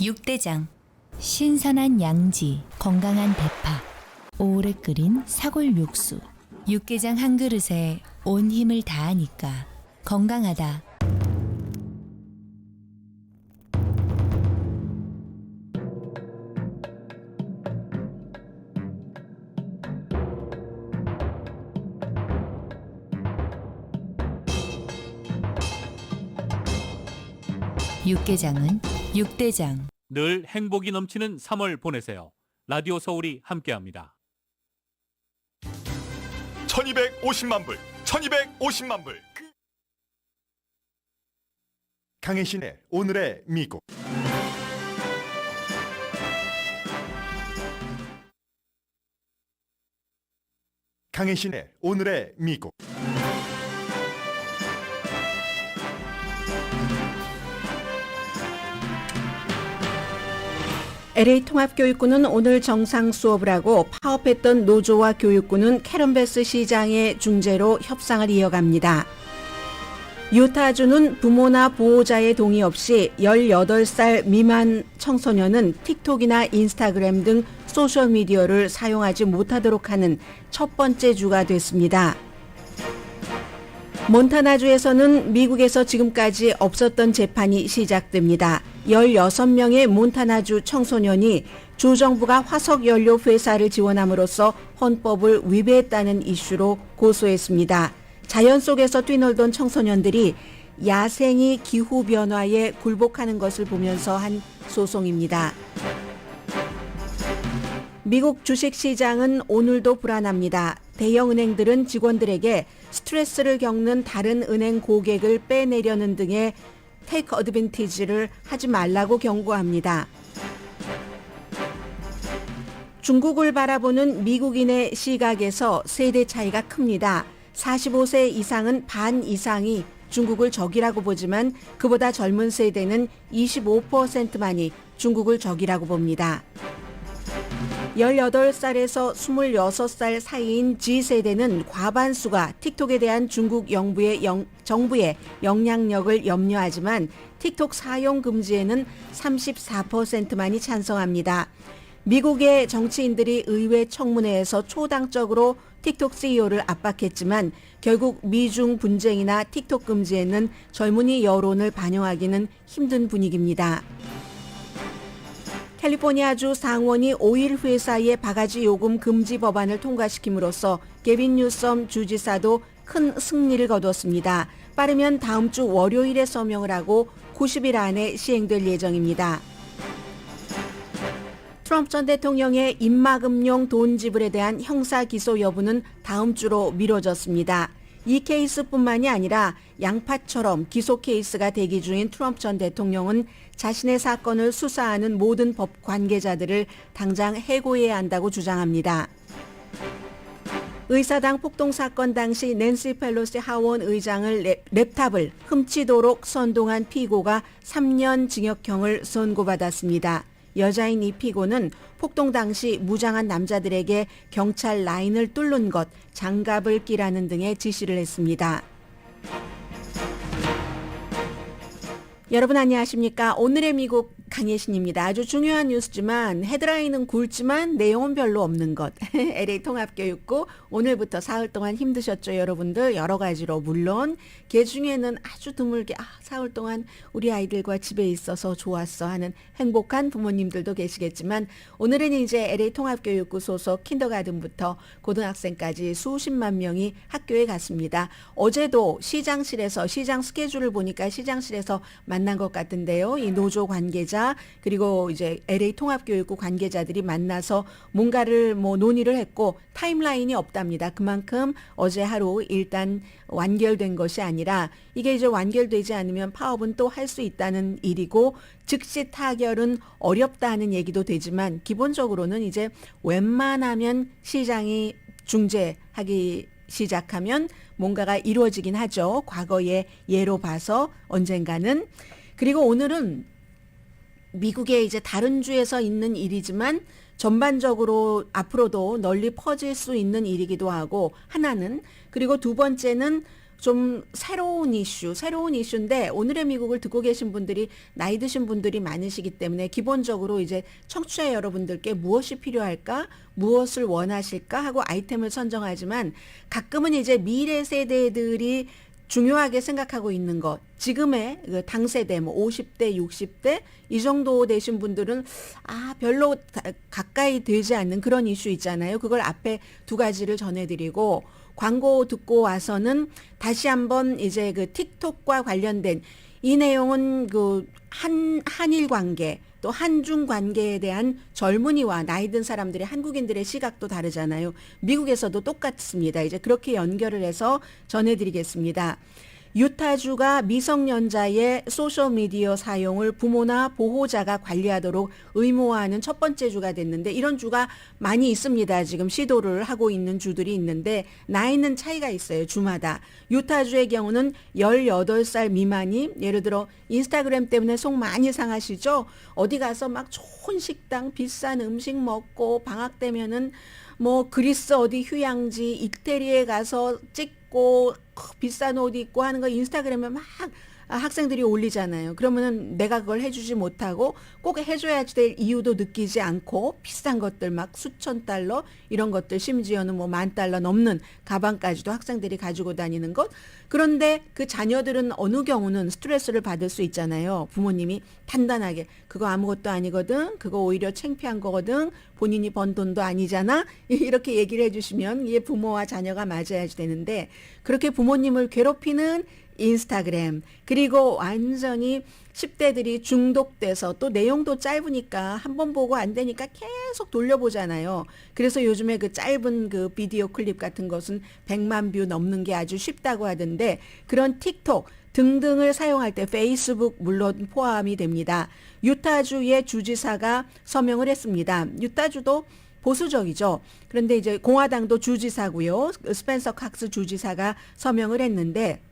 육대장. 신선한 양지, 건강한 대파, 오래 끓인 사골 육수. 육개장 한 그릇에 온 힘을 다하니까 건강하다. 육개장은 육대장. 늘 행복이 넘치는 3월 보내세요. 라디오 서울이 함께합니다. 1250만 불, 1250만 불. 강혜신의 오늘의 미국. 강혜신의 오늘의 미국. LA 통합교육부는 오늘 정상 수업을 하고 파업했던 노조와 교육부는 캐런베스 시장의 중재로 협상을 이어갑니다. 유타주는 부모나 보호자의 동의 없이 18살 미만 청소년은 틱톡이나 인스타그램 등 소셜미디어를 사용하지 못하도록 하는 첫 번째 주가 됐습니다. 몬타나주에서는 미국에서 지금까지 없었던 재판이 시작됩니다. 16명의 몬타나주 청소년이 주 정부가 화석연료 회사를 지원함으로써 헌법을 위배했다는 이슈로 고소했습니다. 자연 속에서 뛰놀던 청소년들이 야생이 기후변화에 굴복하는 것을 보면서 한 소송입니다. 미국 주식시장은 오늘도 불안합니다. 대형 은행들은 직원들에게 스트레스를 겪는 다른 은행 고객을 빼내려는 등의 테이크 어드밴티지를 하지 말라고 경고합니다. 중국을 바라보는 미국인의 시각에서 세대 차이가 큽니다. 45세 이상은 반 이상이 중국을 적이라고 보지만 그보다 젊은 세대는 25%만이 중국을 적이라고 봅니다. 18살에서 26살 사이인 G세대는 과반수가 틱톡에 대한 중국 정부의 영향력을 염려하지만 틱톡 사용 금지에는 34%만이 찬성합니다. 미국의 정치인들이 의회 청문회에서 초당적으로 틱톡 CEO를 압박했지만 결국 미중 분쟁이나 틱톡 금지에는 젊은이 여론을 반영하기는 힘든 분위기입니다. 캘리포니아주 상원이 오일 회사의 바가지 요금 금지 법안을 통과시킴으로써 게빈 뉴섬 주지사도 큰 승리를 거뒀습니다. 빠르면 다음 주 월요일에 서명을 하고 90일 안에 시행될 예정입니다. 트럼프 전 대통령의 입막음용 돈 지불에 대한 형사 기소 여부는 다음 주로 미뤄졌습니다. 이 케이스뿐만이 아니라 양파처럼 기소 케이스가 대기 중인 트럼프 전 대통령은 자신의 사건을 수사하는 모든 법 관계자들을 당장 해고해야 한다고 주장합니다. 의사당 폭동 사건 당시 낸시 펠로시 하원 의장을 랩탑을 훔치도록 선동한 피고가 3년 징역형을 선고받았습니다. 여자인 이 피고는 폭동 당시 무장한 남자들에게 경찰 라인을 뚫는 것, 장갑을 끼라는 등의 지시를 했습니다. 여러분 안녕하십니까? 오늘의 미국 강혜신입니다. 아주 중요한 뉴스지만 헤드라인은 굵지만 내용은 별로 없는 것. LA 통합교육부 오늘부터 사흘 동안 힘드셨죠 여러분들? 여러 가지로 물론 그 중에는 아주 드물게 사흘 동안 우리 아이들과 집에 있어서 좋았어 하는 행복한 부모님들도 계시겠지만 오늘은 이제 LA 통합교육부 소속 킨더가든부터 고등학생까지 수십만 명이 학교에 갔습니다. 어제도 시장 스케줄을 보니까 시장실에서 만난 것 같은데요. 이 노조 관계자 그리고 이제 LA 통합교육부 관계자들이 만나서 뭔가를 논의를 했고 타임라인이 없답니다. 그만큼 어제 하루 일단 완결된 것이 아니라 이게 이제 완결되지 않으면 파업은 또 할 수 있다는 일이고 즉시 타결은 어렵다는 얘기도 되지만 기본적으로는 이제 웬만하면 시장이 중재하기 시작하면 뭔가가 이루어지긴 하죠. 과거의 예로 봐서 언젠가는. 그리고 오늘은 미국의 이제 다른 주에서 있는 일이지만 전반적으로 앞으로도 널리 퍼질 수 있는 일이기도 하고 하나는 그리고 두 번째는 좀 새로운 이슈인데 오늘의 미국을 듣고 계신 분들이 나이 드신 분들이 많으시기 때문에 기본적으로 이제 청취자 여러분들께 무엇이 필요할까, 무엇을 원하실까 하고 아이템을 선정하지만 가끔은 이제 미래 세대들이 중요하게 생각하고 있는 것, 지금의 그 당세대, 뭐 50대, 60대 이 정도 되신 분들은 별로 가까이 되지 않는 그런 이슈 있잖아요. 그걸 앞에 두 가지를 전해드리고 광고 듣고 와서는 다시 한번 이제 그 틱톡과 관련된 이 내용은 그 한일 관계 또 한중 관계에 대한 젊은이와 나이 든 사람들의 한국인들의 시각도 다르잖아요. 미국에서도 똑같습니다. 이제 그렇게 연결을 해서 전해드리겠습니다. 유타주가 미성년자의 소셜미디어 사용을 부모나 보호자가 관리하도록 의무화하는 첫 번째 주가 됐는데 이런 주가 많이 있습니다. 지금 시도를 하고 있는 주들이 있는데 나이는 차이가 있어요. 주마다. 유타주의 경우는 18살 미만이 예를 들어 인스타그램 때문에 속 많이 상하시죠? 어디 가서 막 좋은 식당 비싼 음식 먹고 방학 되면은 뭐 그리스 어디 휴양지 이태리에 가서 찍고 비싼 옷 입고 하는 거 인스타그램에 막 학생들이 올리잖아요. 그러면은 내가 그걸 해주지 못하고 꼭 해줘야 될 이유도 느끼지 않고 비싼 것들 막 수천 달러 이런 것들 심지어는 뭐 $10,000 넘는 가방까지도 학생들이 가지고 다니는 것. 그런데 그 자녀들은 어느 경우는 스트레스를 받을 수 있잖아요. 부모님이 단단하게 그거 아무것도 아니거든. 그거 오히려 창피한 거거든. 본인이 번 돈도 아니잖아. 이렇게 얘기를 해주시면 이게 부모와 자녀가 맞아야지 되는데 그렇게 부모님을 괴롭히는 인스타그램 그리고 완전히 10대들이 중독돼서 또 내용도 짧으니까 한 번 보고 안 되니까 계속 돌려보잖아요. 그래서 요즘에 그 짧은 그 비디오 클립 같은 것은 100만 뷰 넘는 게 아주 쉽다고 하던데 그런 틱톡 등등을 사용할 때 페이스북 물론 포함이 됩니다. 유타주의 주지사가 서명을 했습니다. 유타주도 보수적이죠. 그런데 이제 공화당도 주지사고요. 스펜서 칵스 주지사가 서명을 했는데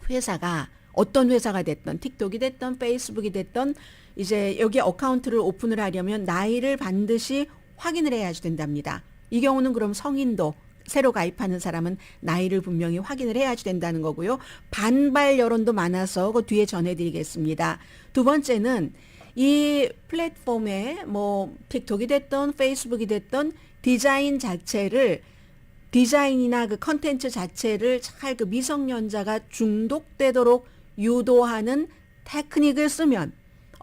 회사가 어떤 회사가 됐던 틱톡이 됐던 페이스북이 됐던 이제 여기 어카운트를 오픈을 하려면 나이를 반드시 확인을 해야지 된답니다. 이 경우는 그럼 성인도 새로 가입하는 사람은 나이를 분명히 확인을 해야지 된다는 거고요. 반발 여론도 많아서 그 뒤에 전해드리겠습니다. 두 번째는 이 플랫폼에 뭐 틱톡이 됐던 페이스북이 됐던 디자인이나 그 컨텐츠 자체를 잘 그 미성년자가 중독되도록 유도하는 테크닉을 쓰면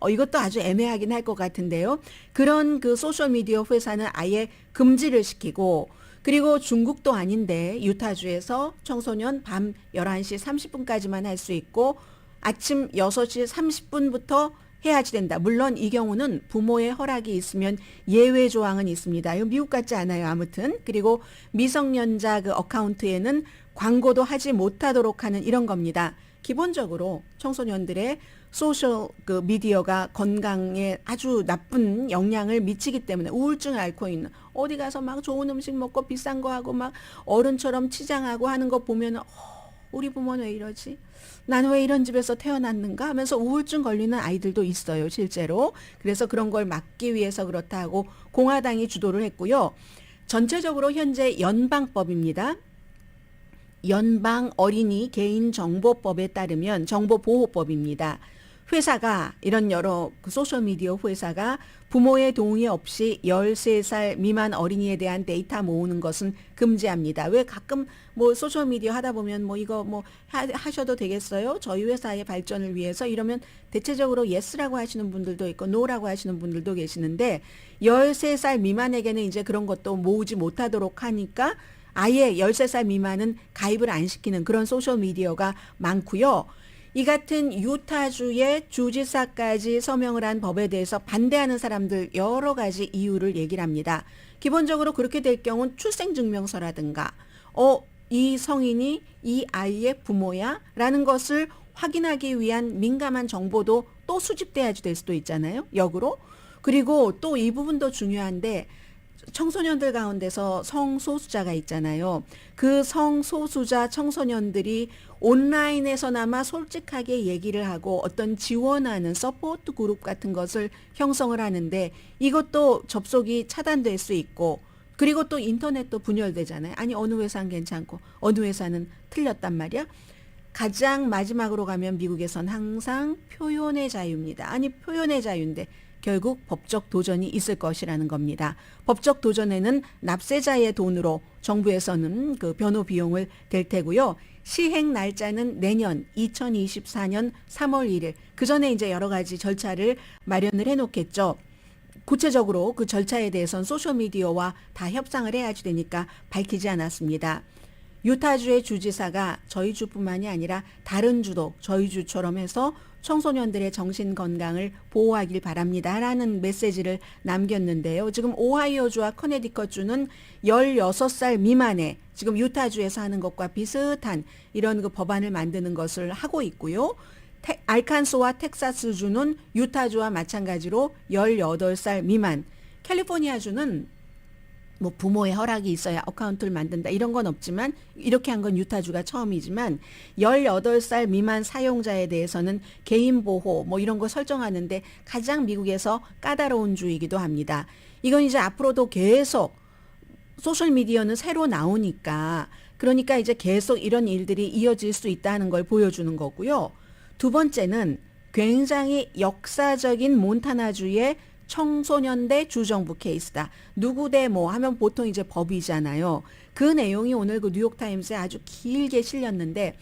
이것도 아주 애매하긴 할 것 같은데요. 그런 그 소셜미디어 회사는 아예 금지를 시키고 그리고 중국도 아닌데 유타주에서 청소년 밤 11시 30분까지만 할 수 있고 아침 6시 30분부터 해야지 된다. 물론 이 경우는 부모의 허락이 있으면 예외 조항은 있습니다. 이거 미국 같지 않아요. 아무튼. 그리고 미성년자 그 어카운트에는 광고도 하지 못하도록 하는 이런 겁니다. 기본적으로 청소년들의 소셜 그 미디어가 건강에 아주 나쁜 영향을 미치기 때문에 우울증을 앓고 있는 어디 가서 막 좋은 음식 먹고 비싼 거 하고 막 어른처럼 치장하고 하는 거 보면 우리 부모는 왜 이러지? 나는 왜 이런 집에서 태어났는가 하면서 우울증 걸리는 아이들도 있어요, 실제로. 그래서 그런 걸 막기 위해서 그렇다고 공화당이 주도를 했고요. 전체적으로 현재 연방법입니다. 연방 어린이 개인정보법에 따르면 정보보호법입니다. 회사가 이런 여러 소셜미디어 회사가 부모의 동의 없이 13살 미만 어린이에 대한 데이터 모으는 것은 금지합니다. 왜 가끔 뭐 소셜미디어 하다 보면 뭐 이거 뭐 하셔도 되겠어요? 저희 회사의 발전을 위해서 이러면 대체적으로 yes라고 하시는 분들도 있고 no라고 하시는 분들도 계시는데 13살 미만에게는 이제 그런 것도 모으지 못하도록 하니까 아예 13살 미만은 가입을 안 시키는 그런 소셜미디어가 많고요. 이 같은 유타주의 주지사까지 서명을 한 법에 대해서 반대하는 사람들 여러 가지 이유를 얘기를 합니다. 기본적으로 그렇게 될 경우는 출생증명서라든가 이 성인이 이 아이의 부모야 라는 것을 확인하기 위한 민감한 정보도 또 수집돼야지 될 수도 있잖아요. 역으로. 그리고 또 이 부분도 중요한데 청소년들 가운데서 성소수자가 있잖아요. 그 성소수자 청소년들이 온라인에서나마 솔직하게 얘기를 하고 어떤 지원하는 서포트 그룹 같은 것을 형성을 하는데 이것도 접속이 차단될 수 있고 그리고 또 인터넷도 분열되잖아요. 아니 어느 회사는 괜찮고 어느 회사는 틀렸단 말이야. 가장 마지막으로 가면 미국에선 항상 표현의 자유입니다. 아니 표현의 자유인데 결국 법적 도전이 있을 것이라는 겁니다. 법적 도전에는 납세자의 돈으로 정부에서는 그 변호 비용을 댈 테고요. 시행 날짜는 내년 2024년 3월 1일. 그 전에 이제 여러 가지 절차를 마련을 해놓겠죠. 구체적으로 그 절차에 대해서는 소셜미디어와 다 협상을 해야지 되니까 밝히지 않았습니다. 유타주의 주지사가 저희 주뿐만이 아니라 다른 주도 저희 주처럼 해서 청소년들의 정신 건강을 보호하길 바랍니다. 라는 메시지를 남겼는데요. 지금 오하이오주와 커네디컷주는 16살 미만의 지금 유타주에서 하는 것과 비슷한 이런 그 법안을 만드는 것을 하고 있고요. 알칸소와 텍사스주는 유타주와 마찬가지로 18살 미만, 캘리포니아주는 뭐 부모의 허락이 있어야 어카운트를 만든다 이런 건 없지만 이렇게 한 건 유타주가 처음이지만 18살 미만 사용자에 대해서는 개인 보호 뭐 이런 거 설정하는데 가장 미국에서 까다로운 주이기도 합니다. 이건 이제 앞으로도 계속 소셜미디어는 새로 나오니까 그러니까 이제 계속 이런 일들이 이어질 수 있다는 걸 보여주는 거고요. 두 번째는 굉장히 역사적인 몬타나주의 청소년 대 주정부 케이스다. 누구 대 뭐 하면 보통 이제 법이잖아요. 그 내용이 오늘 그 뉴욕타임스에 아주 길게 실렸는데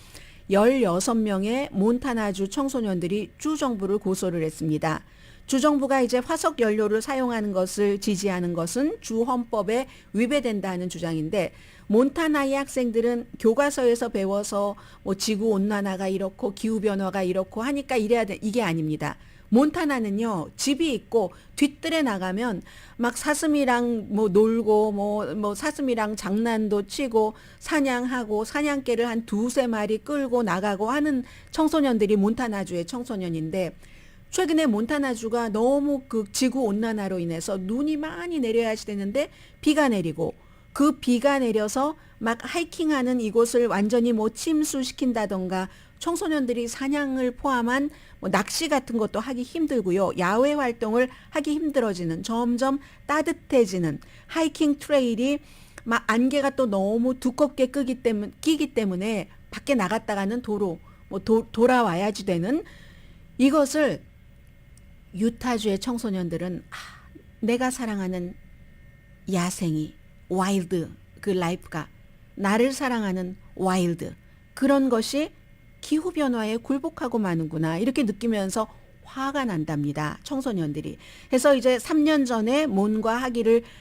16명의 몬타나주 청소년들이 주정부를 고소를 했습니다. 주정부가 이제 화석 연료를 사용하는 것을 지지하는 것은 주 헌법에 위배된다는 주장인데 몬타나의 학생들은 교과서에서 배워서 뭐 지구 온난화가 이렇고 기후 변화가 이렇고 하니까 이래야 돼. 이게 아닙니다. 몬타나는요, 집이 있고 뒷뜰에 나가면 막 사슴이랑 뭐 놀고 뭐 사슴이랑 장난도 치고 사냥하고 사냥개를 한 두세 마리 끌고 나가고 하는 청소년들이 몬타나주의 청소년인데 최근에 몬타나주가 너무 그 지구 온난화로 인해서 눈이 많이 내려야 되는데 비가 내리고 그 비가 내려서 막 하이킹하는 이곳을 완전히 뭐 침수시킨다던가 청소년들이 사냥을 포함한 뭐 낚시 같은 것도 하기 힘들고요. 야외 활동을 하기 힘들어지는 점점 따뜻해지는 하이킹 트레일이 막 안개가 또 너무 두껍게 끼기 때문에 밖에 나갔다가는 도로 뭐 돌아와야지 되는 이것을 유타주의 청소년들은 내가 사랑하는 야생이 와일드 그 라이프가 나를 사랑하는 와일드 그런 것이 기후변화에 굴복하고 마는구나 이렇게 느끼면서 화가 난답니다. 청소년들이. 그래서 이제 3년 전에 몬과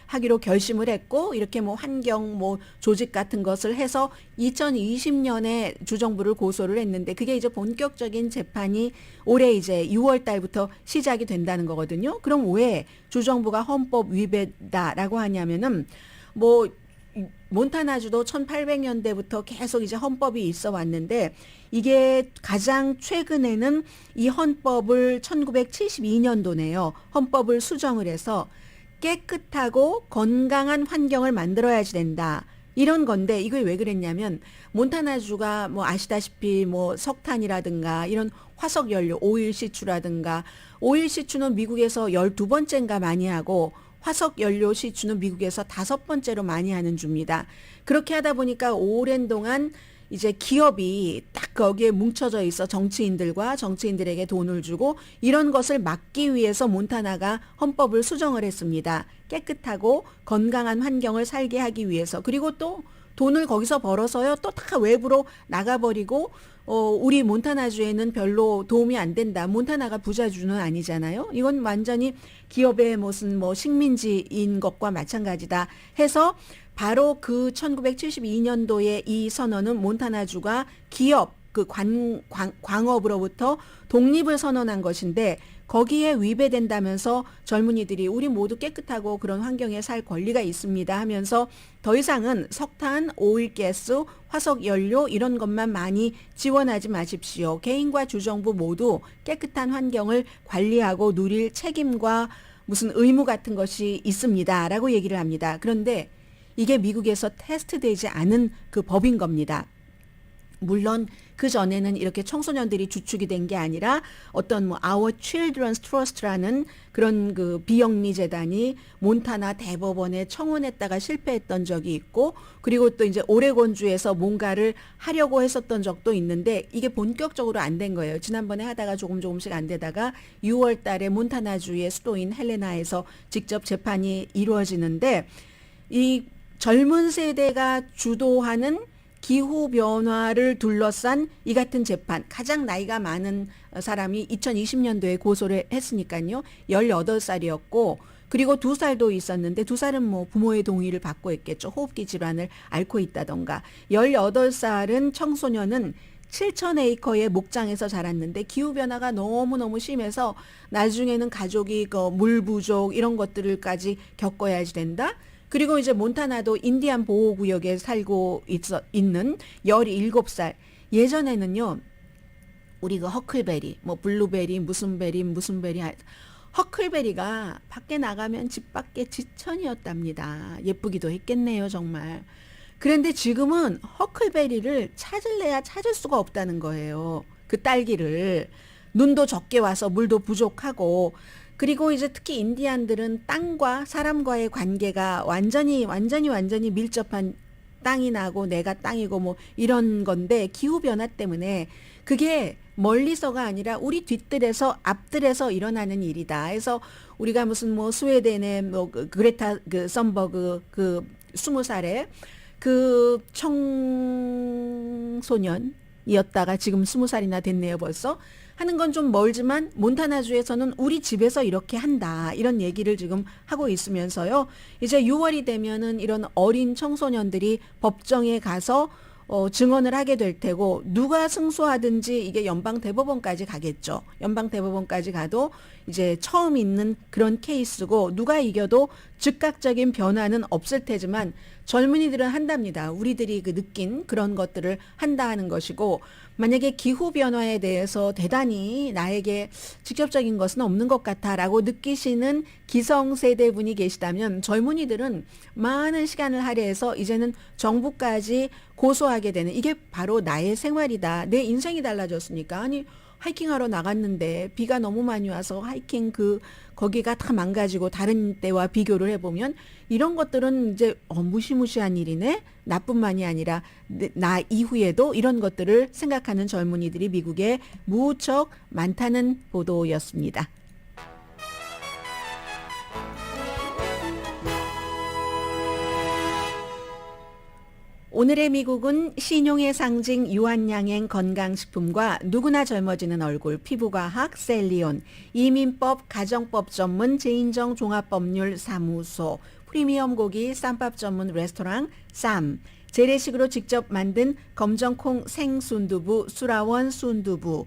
하기로 결심을 했고 이렇게 뭐 환경 뭐 조직 같은 것을 해서 2020년에 주정부를 고소를 했는데 그게 이제 본격적인 재판이 올해 이제 6월 달부터 시작이 된다는 거거든요. 그럼 왜 주정부가 헌법 위배다라고 하냐면은 뭐 몬타나주도 1800년대부터 계속 이제 헌법이 있어 왔는데 이게 가장 최근에는 이 헌법을 1972년도네요. 헌법을 수정을 해서 깨끗하고 건강한 환경을 만들어야지 된다. 이런 건데 이게 왜 그랬냐면 몬타나주가 뭐 아시다시피 뭐 석탄이라든가 이런 화석 연료 오일 시추라든가 오일 시추는 미국에서 12번째인가 많이 하고 화석 연료 시추는 미국에서 5번째로 많이 하는 주입니다. 그렇게 하다 보니까 오랜 동안 이제 기업이 딱 거기에 뭉쳐져 있어 정치인들과 정치인들에게 돈을 주고 이런 것을 막기 위해서 몬타나가 헌법을 수정을 했습니다. 깨끗하고 건강한 환경을 살게 하기 위해서. 그리고 또 돈을 거기서 벌어서요 또 다 외부로 나가버리고 우리 몬타나주에는 별로 도움이 안 된다. 몬타나가 부자주는 아니잖아요. 이건 완전히 기업의 무슨 뭐 식민지인 것과 마찬가지다 해서 바로 그 1972년도에 이 선언은 몬타나주가 기업 그 광업으로부터 독립을 선언한 것인데 거기에 위배된다면서 젊은이들이 우리 모두 깨끗하고 그런 환경에 살 권리가 있습니다 하면서 더 이상은 석탄, 오일가스, 화석연료 이런 것만 많이 지원하지 마십시오. 개인과 주정부 모두 깨끗한 환경을 관리하고 누릴 책임과 무슨 의무 같은 것이 있습니다 라고 얘기를 합니다. 그런데 이게 미국에서 테스트되지 않은 그 법인 겁니다. 물론 그 전에는 이렇게 청소년들이 주축이 된 게 아니라 어떤 뭐 Our Children's Trust라는 그런 그 비영리 재단이 몬타나 대법원에 청원했다가 실패했던 적이 있고, 그리고 또 이제 오레곤주에서 뭔가를 하려고 했었던 적도 있는데 이게 본격적으로 안 된 거예요. 지난번에 하다가 조금씩 안 되다가 6월 달에 몬타나주의 수도인 헬레나에서 직접 재판이 이루어지는데, 이 젊은 세대가 주도하는 기후 변화를 둘러싼 이 같은 재판, 가장 나이가 많은 사람이 2020년도에 고소를 했으니까요. 18살이었고, 그리고 2살도 있었는데 2살은 뭐 부모의 동의를 받고 있겠죠. 호흡기 질환을 앓고 있다던가. 18살은 청소년은 7,000에이커의 목장에서 자랐는데 기후변화가 너무너무 심해서 나중에는 가족이 그 물 부족 이런 것들을까지 겪어야지 된다. 그리고 이제 몬타나도 인디안 보호구역에 살고 있는 17살. 예전에는요, 우리 그 허클베리, 뭐 블루베리, 무슨 베리, 허클베리가 밖에 나가면 집 밖에 지천이었답니다. 예쁘기도 했겠네요, 정말. 그런데 지금은 허클베리를 찾을래야 찾을 수가 없다는 거예요. 그 딸기를. 눈도 적게 와서 물도 부족하고, 그리고 이제 특히 인디안들은 땅과 사람과의 관계가 완전히 밀접한, 땅이 나고 내가 땅이고 뭐 이런 건데, 기후변화 때문에 그게 멀리서가 아니라 우리 뒤뜰에서 앞뜰에서 일어나는 일이다. 그래서 우리가 무슨 뭐 스웨덴의 뭐 그레타 그 썬버그 그 20살에 그 청소년이었다가 지금 20살이나 됐네요, 벌써. 하는 건 좀 멀지만 몬타나주에서는 우리 집에서 이렇게 한다, 이런 얘기를 지금 하고 있으면서요. 이제 6월이 되면은 이런 어린 청소년들이 법정에 가서 증언을 하게 될 테고, 누가 승소하든지 이게 연방 대법원까지 가겠죠. 연방 대법원까지 가도 이제 처음 있는 그런 케이스고, 누가 이겨도 즉각적인 변화는 없을 테지만 젊은이들은 한답니다. 우리들이 그 느낀 그런 것들을 한다 하는 것이고, 만약에 기후변화에 대해서 대단히 나에게 직접적인 것은 없는 것 같아라고 느끼시는 기성세대 분이 계시다면, 젊은이들은 많은 시간을 할애해서 이제는 정부까지 고소하게 되는, 이게 바로 나의 생활이다. 내 인생이 달라졌으니까. 아니, 하이킹하러 나갔는데 비가 너무 많이 와서 하이킹 거기가 다 망가지고 다른 때와 비교를 해보면 이런 것들은 이제 무시무시한 일이네. 나뿐만이 아니라 나 이후에도 이런 것들을 생각하는 젊은이들이 미국에 무척 많다는 보도였습니다. 오늘의 미국은 신용의 상징 유한양행 건강식품과 누구나 젊어지는 얼굴 피부과학 셀리온, 이민법 가정법 전문 제인정 종합법률사무소, 프리미엄 고기 쌈밥 전문 레스토랑 쌈, 재래식으로 직접 만든 검정콩 생순두부 수라원 순두부,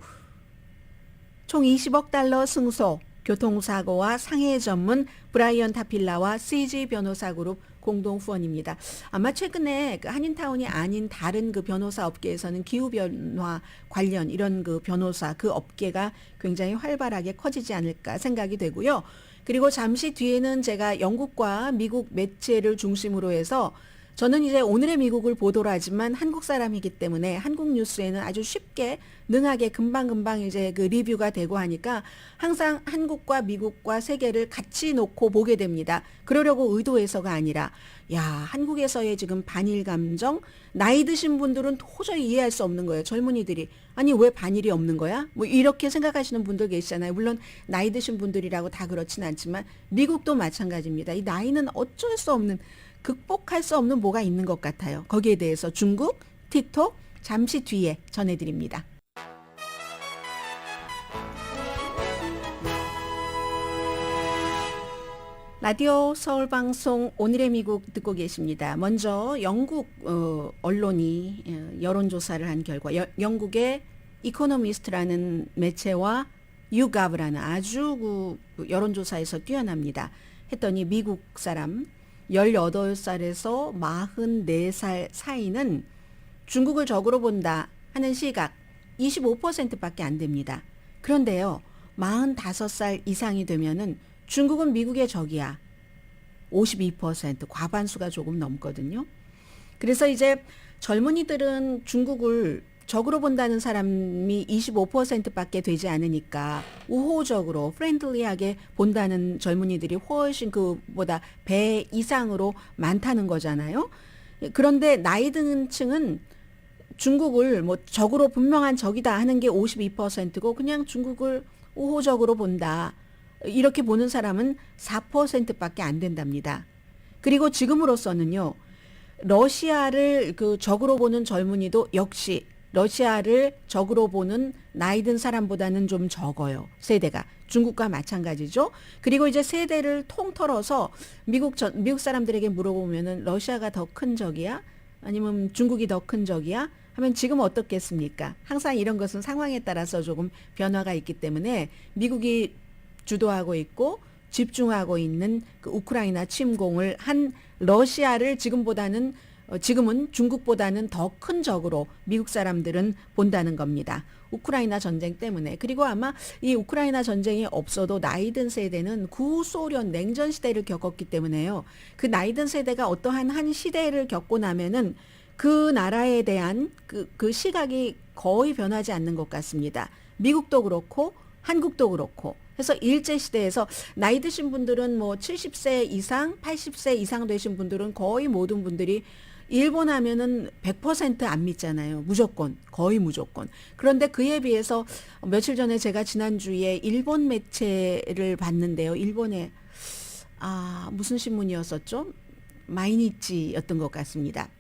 총 20억 달러 승소, 교통사고와 상해 전문 브라이언 타필라와 CG 변호사 그룹 공동 후원입니다. 아마 최근에 그 한인타운이 아닌 다른 그 변호사 업계에서는 기후변화 관련 이런 그 변호사 그 업계가 굉장히 활발하게 커지지 않을까 생각이 되고요. 그리고 잠시 뒤에는 제가 영국과 미국 매체를 중심으로 해서, 저는 이제 오늘의 미국을 보도를 하지만 한국 사람이기 때문에 한국 뉴스에는 아주 쉽게 능하게 금방금방 이제 그 리뷰가 되고 하니까 항상 한국과 미국과 세계를 같이 놓고 보게 됩니다. 그러려고 의도해서가 아니라, 야, 한국에서의 지금 반일 감정, 나이 드신 분들은 도저히 이해할 수 없는 거예요. 젊은이들이. 아니, 왜 반일이 없는 거야? 뭐 이렇게 생각하시는 분들 계시잖아요. 물론 나이 드신 분들이라고 다 그렇진 않지만 미국도 마찬가지입니다. 이 나이는 어쩔 수 없는, 극복할 수 없는 뭐가 있는 것 같아요. 거기에 대해서 중국, 틱톡 잠시 뒤에 전해드립니다. 라디오 서울방송 오늘의 미국 듣고 계십니다. 먼저 영국 언론이 여론조사를 한 결과, 영국의 이코노미스트라는 매체와 유갑이라는 아주 그 여론조사에서 뛰어납니다. 했더니 미국 사람 18살에서 44살 사이는 중국을 적으로 본다 하는 시각 25%밖에 안 됩니다. 그런데요, 45살 이상이 되면은 중국은 미국의 적이야. 52%, 과반수가 조금 넘거든요. 그래서 이제 젊은이들은 중국을 적으로 본다는 사람이 25%밖에 되지 않으니까 우호적으로 프렌들리하게 본다는 젊은이들이 훨씬 그보다 배 이상으로 많다는 거잖아요. 그런데 나이 든 층은 중국을 뭐 적으로 분명한 적이다 하는 게 52%고 그냥 중국을 우호적으로 본다. 이렇게 보는 사람은 4%밖에 안 된답니다. 그리고 지금으로서는요. 러시아를 그 적으로 보는 젊은이도 역시 러시아를 적으로 보는 나이 든 사람보다는 좀 적어요. 세대가. 중국과 마찬가지죠. 그리고 이제 세대를 통틀어서 미국 사람들에게 물어보면은 러시아가 더 큰 적이야? 아니면 중국이 더 큰 적이야? 하면 지금 어떻겠습니까? 항상 이런 것은 상황에 따라서 조금 변화가 있기 때문에 미국이 주도하고 있고 집중하고 있는 그 우크라이나 침공을 한 러시아를 지금은 중국보다는 더 큰 적으로 미국 사람들은 본다는 겁니다. 우크라이나 전쟁 때문에. 그리고 아마 이 우크라이나 전쟁이 없어도 나이 든 세대는 구소련 냉전 시대를 겪었기 때문에요. 그 나이 든 세대가 어떠한 한 시대를 겪고 나면은 그 나라에 대한 그 시각이 거의 변하지 않는 것 같습니다. 미국도 그렇고 한국도 그렇고. 그래서 일제시대에서 나이 드신 분들은 뭐 70세 이상, 80세 이상 되신 분들은 거의 모든 분들이 일본 하면은 100% 안 믿잖아요. 무조건. 거의 무조건. 그런데 그에 비해서 며칠 전에 제가 지난주에 일본 매체를 봤는데요. 일본에, 무슨 신문이었었죠? 마이니치였던 것 같습니다.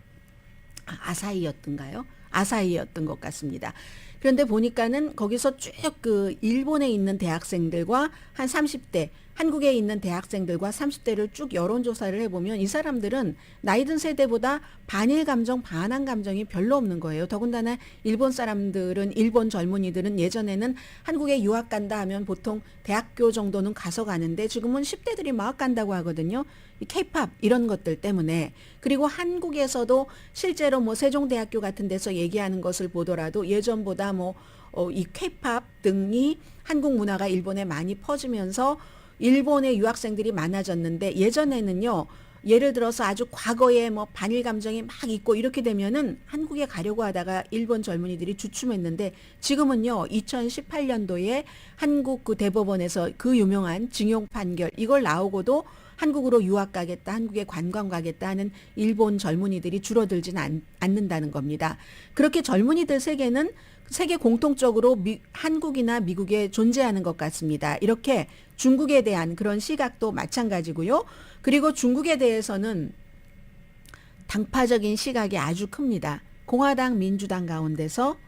아사히였던가요? 아사히였던 것 같습니다. 그런데 보니까는 거기서 쭉 그 일본에 있는 대학생들과 한 30대, 한국에 있는 대학생들과 30대를 쭉 여론조사를 해보면 이 사람들은 나이 든 세대보다 반일 감정, 반한 감정이 별로 없는 거예요. 더군다나 일본 사람들은, 일본 젊은이들은 예전에는 한국에 유학 간다 하면 보통 대학교 정도는 가서 가는데 지금은 10대들이 막 간다고 하거든요. 이 K-팝 이런 것들 때문에. 그리고 한국에서도 실제로 뭐 세종대학교 같은 데서 얘기하는 것을 보더라도 예전보다 이 K-팝 등이 한국 문화가 일본에 많이 퍼지면서 일본의 유학생들이 많아졌는데 예전에는요. 예를 들어서 아주 과거에 뭐 반일 감정이 막 있고 이렇게 되면은 한국에 가려고 하다가 일본 젊은이들이 주춤했는데 지금은요. 2018년도에 한국 그 대법원에서 그 유명한 징용 판결 이걸 나오고도 한국으로 유학 가겠다, 한국에 관광 가겠다 하는 일본 젊은이들이 줄어들지는 않는다는 겁니다. 그렇게 젊은이들 세계는 세계 공통적으로 한국이나 미국에 존재하는 것 같습니다. 이렇게 중국에 대한 그런 시각도 마찬가지고요. 그리고 중국에 대해서는 당파적인 시각이 아주 큽니다. 공화당, 민주당 가운데서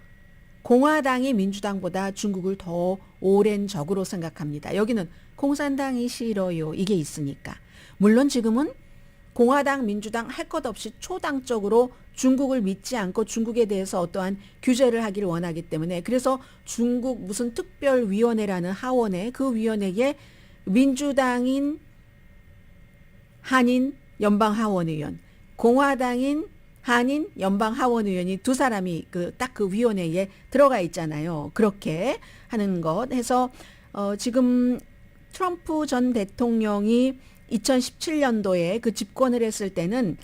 공화당이 민주당보다 중국을 더 오랜 적으로 생각합니다. 여기는 공산당이 싫어요. 이게 있으니까. 물론 지금은 공화당, 민주당 할 것 없이 초당적으로 중국을 믿지 않고 중국에 대해서 어떠한 규제를 하기를 원하기 때문에 그래서 중국 무슨 특별위원회라는 하원에 그 위원회에 민주당인 한인 연방하원의원, 공화당인 한인 연방하원의원이 두 사람이 딱 그 위원회에 들어가 있잖아요. 그렇게 하는 것 해서 지금 트럼프 전 대통령이 2017년도에 그 집권을 했을 때는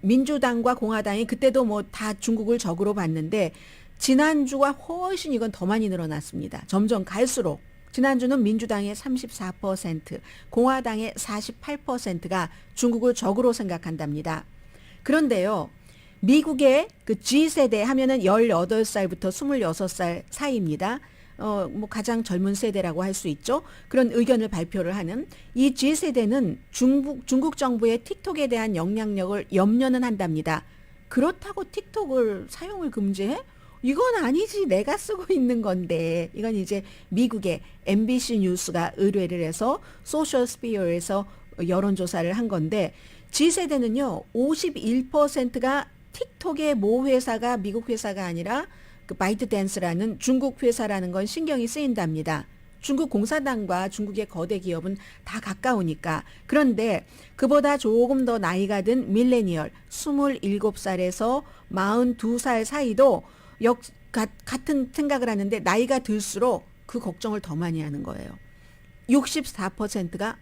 민주당과 공화당이 그때도 뭐 다 중국을 적으로 봤는데 지난주가 훨씬 이건 더 많이 늘어났습니다. 점점 갈수록 지난주는 민주당의 34%, 공화당의 48%가 중국을 적으로 생각한답니다. 그런데요. 미국의 그 G세대 하면은 18살부터 26살 사이입니다. 뭐 가장 젊은 세대라고 할 수 있죠. 그런 의견을 발표를 하는 이 G세대는 중국 정부의 틱톡에 대한 영향력을 염려는 한답니다. 그렇다고 틱톡을 사용을 금지해? 이건 아니지. 내가 쓰고 있는 건데. 이건 이제 미국의 MBC 뉴스가 의뢰를 해서 소셜 스피어에서 여론조사를 한 건데 G세대는요. 51%가 틱톡의 모 회사가 미국 회사가 아니라 그 바이트댄스라는 중국 회사라는 건 신경이 쓰인답니다. 중국 공산당과 중국의 거대 기업은 다 가까우니까. 그런데 그보다 조금 더 나이가 든 밀레니얼 27살에서 42살 사이도 같은 생각을 하는데 나이가 들수록 그 걱정을 더 많이 하는 거예요. 64%가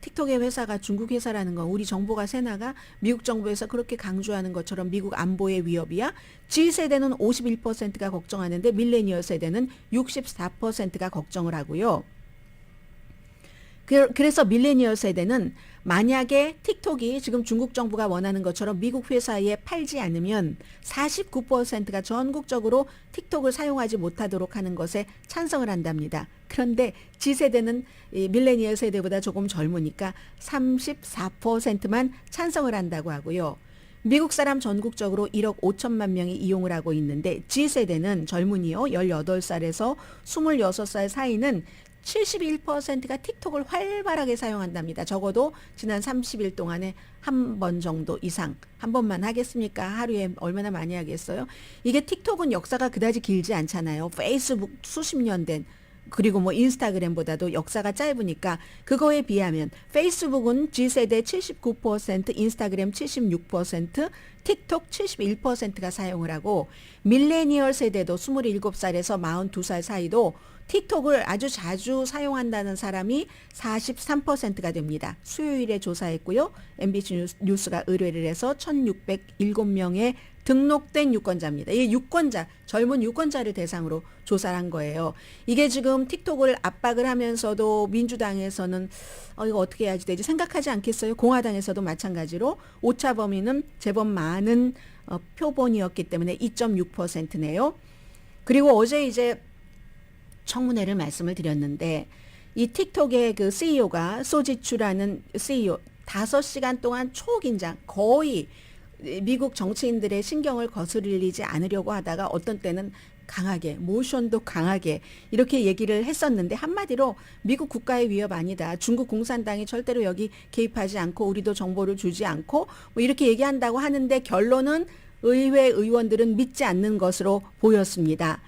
틱톡의 회사가 중국 회사라는 건 우리 정보가 새나가 미국 정부에서 그렇게 강조하는 것처럼 미국 안보의 위협이야. G세대는 51%가 걱정하는데 밀레니얼 세대는 64%가 걱정을 하고요. 그래서 밀레니얼 세대는 만약에 틱톡이 지금 중국 정부가 원하는 것처럼 미국 회사에 팔지 않으면 49%가 전국적으로 틱톡을 사용하지 못하도록 하는 것에 찬성을 한답니다. 그런데 G세대는 밀레니얼 세대보다 조금 젊으니까 34%만 찬성을 한다고 하고요. 미국 사람 전국적으로 1억 5천만 명이 이용을 하고 있는데 G세대는 젊은이요 18살에서 26살 사이는 71%가 틱톡을 활발하게 사용한답니다. 적어도 지난 30일 동안에 한 번 정도 이상. 한 번만 하겠습니까? 하루에 얼마나 많이 하겠어요? 이게 틱톡은 역사가 그다지 길지 않잖아요. 페이스북 수십 년 된 그리고 뭐 인스타그램보다도 역사가 짧으니까 그거에 비하면 페이스북은 G세대 79%, 인스타그램 76%, 틱톡 71%가 사용을 하고 밀레니얼 세대도 27살에서 42살 사이도 틱톡을 아주 자주 사용한다는 사람이 43%가 됩니다. 수요일에 조사했고요. MBC 뉴스가 의뢰를 해서 1607명의 등록된 유권자입니다. 이 유권자, 젊은 유권자를 대상으로 조사를 한 거예요. 이게 지금 틱톡을 압박을 하면서도 민주당에서는 이거 어떻게 해야지 되지 생각하지 않겠어요? 공화당에서도 마찬가지로 오차 범위는 제법 많은 표본이었기 때문에 2.6%네요. 그리고 어제 이제 청문회를 말씀을 드렸는데 이 틱톡의 그 CEO가 소지추라는 CEO 5시간 동안 초긴장 거의 미국 정치인들의 신경을 거스르리지 않으려고 하다가 어떤 때는 강하게 모션도 강하게 이렇게 얘기를 했었는데 한마디로 미국 국가의 위협 아니다. 중국 공산당이 절대로 여기 개입하지 않고 우리도 정보를 주지 않고 뭐 이렇게 얘기한다고 하는데 결론은 의회 의원들은 믿지 않는 것으로 보였습니다.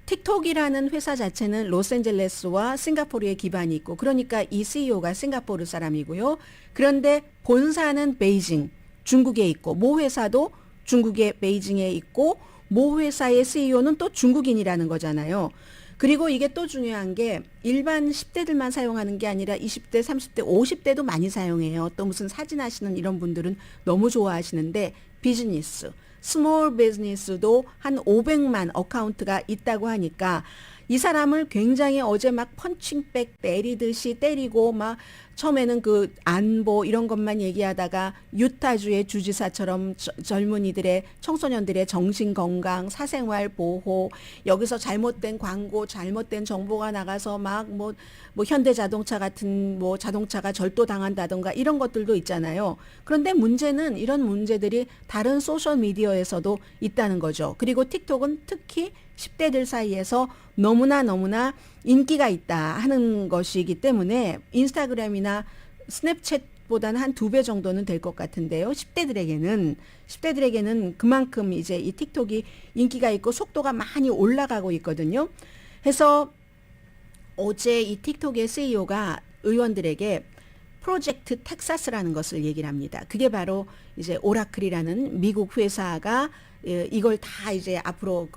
틱톡이라는 회사 자체는 로스앤젤레스와 싱가포르에 기반이 있고 그러니까 이 CEO가 싱가포르 사람이고요. 그런데 본사는 베이징, 중국에 있고 모 회사도 중국의 베이징에 있고 모 회사의 CEO는 또 중국인이라는 거잖아요. 그리고 이게 또 중요한 게 일반 10대들만 사용하는 게 아니라 20대, 30대, 50대도 많이 사용해요. 또 무슨 사진 하시는 이런 분들은 너무 좋아하시는데 비즈니스, 스몰 비즈니스도 한 500만 어카운트가 있다고 하니까 이 사람을 굉장히 어제 막 펀칭백 때리듯이 때리고 막 처음에는 그 안보 이런 것만 얘기하다가 유타주의 주지사처럼 젊은이들의 청소년들의 정신건강, 사생활 보호 여기서 잘못된 광고, 잘못된 정보가 나가서 막 뭐 현대자동차 같은 뭐 자동차가 절도당한다던가 이런 것들도 있잖아요. 그런데 문제는 이런 문제들이 다른 소셜 미디어에서도 있다는 거죠. 그리고 틱톡은 특히 10대들 사이에서 너무나 인기가 있다 하는 것이기 때문에 인스타그램이나 스냅챗보다는 한 2배 정도는 될 것 같은데요. 10대들에게는 그만큼 이제 이 틱톡이 인기가 있고 속도가 많이 올라가고 있거든요. 해서 어제 이 틱톡의 CEO가 의원들에게 프로젝트 텍사스라는 것을 얘기를 합니다. 그게 바로 이제 오라클이라는 미국 회사가 이걸 다 이제 앞으로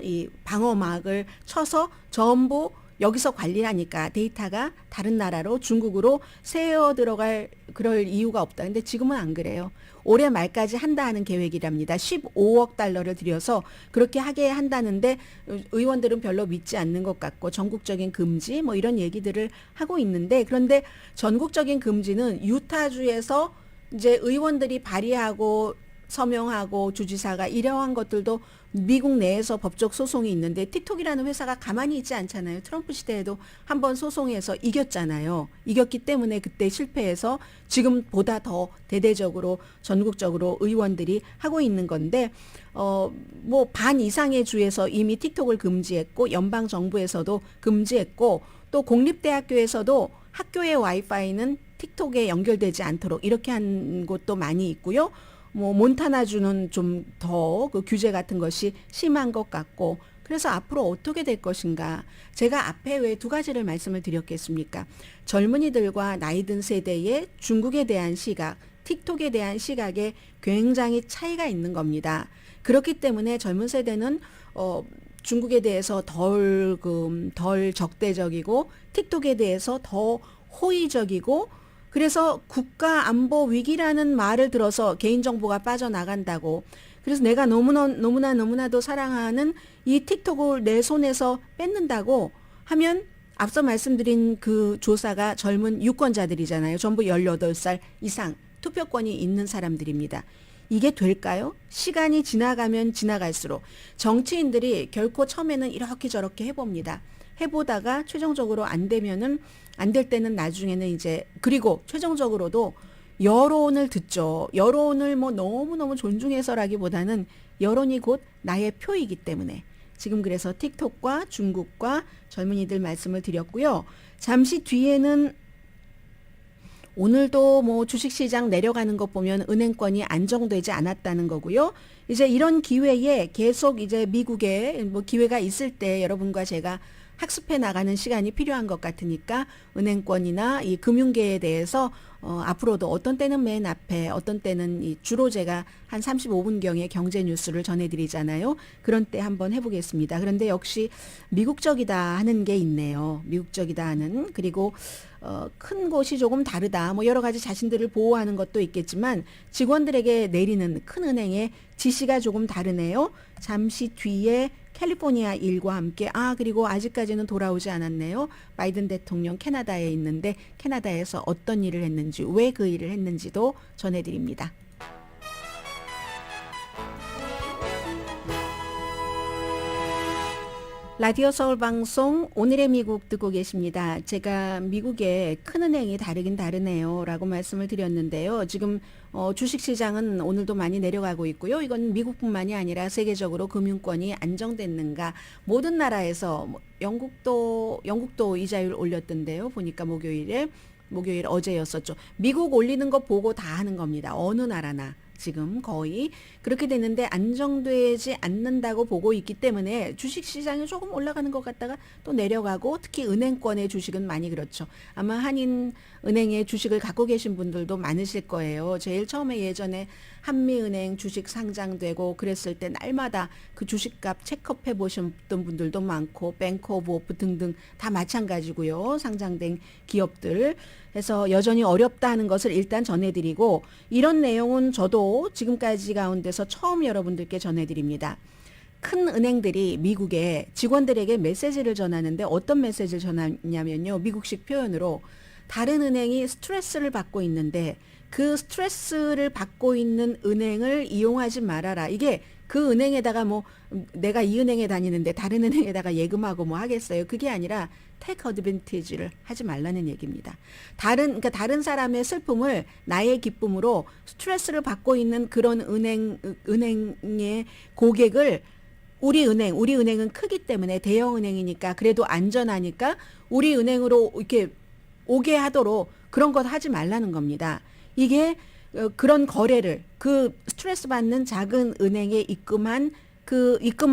이 방어막을 쳐서 전부 여기서 관리하니까 데이터가 다른 나라로 중국으로 새어 들어갈 그럴 이유가 없다. 근데 지금은 안 그래요. 올해 말까지 한다 하는 계획이랍니다. 15억 달러를 들여서 그렇게 하게 한다는데 의원들은 별로 믿지 않는 것 같고 전국적인 금지 뭐 이런 얘기들을 하고 있는데 그런데 전국적인 금지는 유타주에서 이제 의원들이 발의하고 서명하고 주지사가 이러한 것들도 미국 내에서 법적 소송이 있는데 틱톡이라는 회사가 가만히 있지 않잖아요. 트럼프 시대에도 한번 소송해서 이겼잖아요. 이겼기 때문에 그때 실패해서 지금보다 더 대대적으로 전국적으로 의원들이 하고 있는 건데 뭐 반 이상의 주에서 이미 틱톡을 금지했고 연방 정부에서도 금지했고 또 공립대학교에서도 학교의 와이파이는 틱톡에 연결되지 않도록 이렇게 한 곳도 많이 있고요. 뭐 몬타나주는 좀 더 그 규제 같은 것이 심한 것 같고 그래서 앞으로 어떻게 될 것인가 제가 앞에 왜 2가지를 말씀을 드렸겠습니까? 젊은이들과 나이 든 세대의 중국에 대한 시각, 틱톡에 대한 시각에 굉장히 차이가 있는 겁니다. 그렇기 때문에 젊은 세대는 중국에 대해서 덜 적대적이고 틱톡에 대해서 더 호의적이고 그래서 국가 안보 위기라는 말을 들어서 개인정보가 빠져나간다고. 그래서 내가 너무나도 사랑하는 이 틱톡을 내 손에서 뺏는다고 하면 앞서 말씀드린 그 조사가 젊은 유권자들이잖아요. 전부 18살 이상 투표권이 있는 사람들입니다. 이게 될까요? 시간이 지나가면 지나갈수록 정치인들이 결코 처음에는 이렇게 저렇게 해봅니다. 해보다가 최종적으로 안 되면은 안 될 때는 나중에는 이제 그리고 최종적으로도 여론을 듣죠. 여론을 뭐 너무너무 존중해서라기보다는 여론이 곧 나의 표이기 때문에 지금 그래서 틱톡과 중국과 젊은이들 말씀을 드렸고요. 잠시 뒤에는 오늘도 뭐 주식시장 내려가는 것 보면 은행권이 안정되지 않았다는 거고요. 이제 이런 기회에 계속 이제 미국에 뭐 기회가 있을 때 여러분과 제가 학습해 나가는 시간이 필요한 것 같으니까 은행권이나 이 금융계에 대해서 앞으로도 어떤 때는 맨 앞에 어떤 때는 주로 제가 한 35분경에 경제 뉴스를 전해드리잖아요. 그런 때 한번 해보겠습니다. 그런데 역시 미국적이다 하는 게 있네요. 미국적이다 하는 그리고 큰 곳이 조금 다르다. 뭐 여러 가지 자신들을 보호하는 것도 있겠지만 직원들에게 내리는 큰 은행의 지시가 조금 다르네요. 잠시 뒤에 캘리포니아 일과 함께 그리고 아직까지는 돌아오지 않았네요. 바이든 대통령 캐나다에 있는데 캐나다에서 어떤 일을 했는지 왜 그 일을 했는지도 전해드립니다. 라디오 서울 방송 오늘의 미국 듣고 계십니다. 제가 미국의 큰 은행이 다르긴 다르네요 라고 말씀을 드렸는데요. 지금 주식시장은 오늘도 많이 내려가고 있고요. 이건 미국뿐만이 아니라 세계적으로 금융권이 안정됐는가. 모든 나라에서 영국도 이자율 올렸던데요. 보니까 목요일 어제였었죠. 미국 올리는 거 보고 다 하는 겁니다. 어느 나라나. 지금 거의 그렇게 되는데 안정되지 않는다고 보고 있기 때문에 주식시장이 조금 올라가는 것 같다가 또 내려가고 특히 은행권의 주식은 많이 그렇죠. 아마 한인은행의 주식을 갖고 계신 분들도 많으실 거예요. 제일 처음에 예전에 한미은행 주식 상장되고 그랬을 때 날마다 그 주식값 체크업 해보셨던 분들도 많고 뱅크 오브 오프 등등 다 마찬가지고요. 상장된 기업들. 그래서 여전히 어렵다 하는 것을 일단 전해드리고 이런 내용은 저도 지금까지 가운데서 처음 여러분들께 전해드립니다. 큰 은행들이 미국에 직원들에게 메시지를 전하는데 어떤 메시지를 전하냐면요. 미국식 표현으로 다른 은행이 스트레스를 받고 있는데 그 스트레스를 받고 있는 은행을 이용하지 말아라. 이게 그 은행에다가 뭐 내가 이 은행에 다니는데 다른 은행에다가 예금하고 뭐 하겠어요. 그게 아니라 테이크 어드밴티지를 하지 말라는 얘기입니다. 그러니까 다른 사람의 슬픔을 나의 기쁨으로 스트레스를 받고 있는 그런 은행의 고객을 우리 은행은 크기 때문에 대형 은행이니까 그래도 안전하니까 우리 은행으로 이렇게 오게 하도록 그런 것 하지 말라는 겁니다. 이게 그런 거래를 그 스트레스 받는 작은 은행에 입금을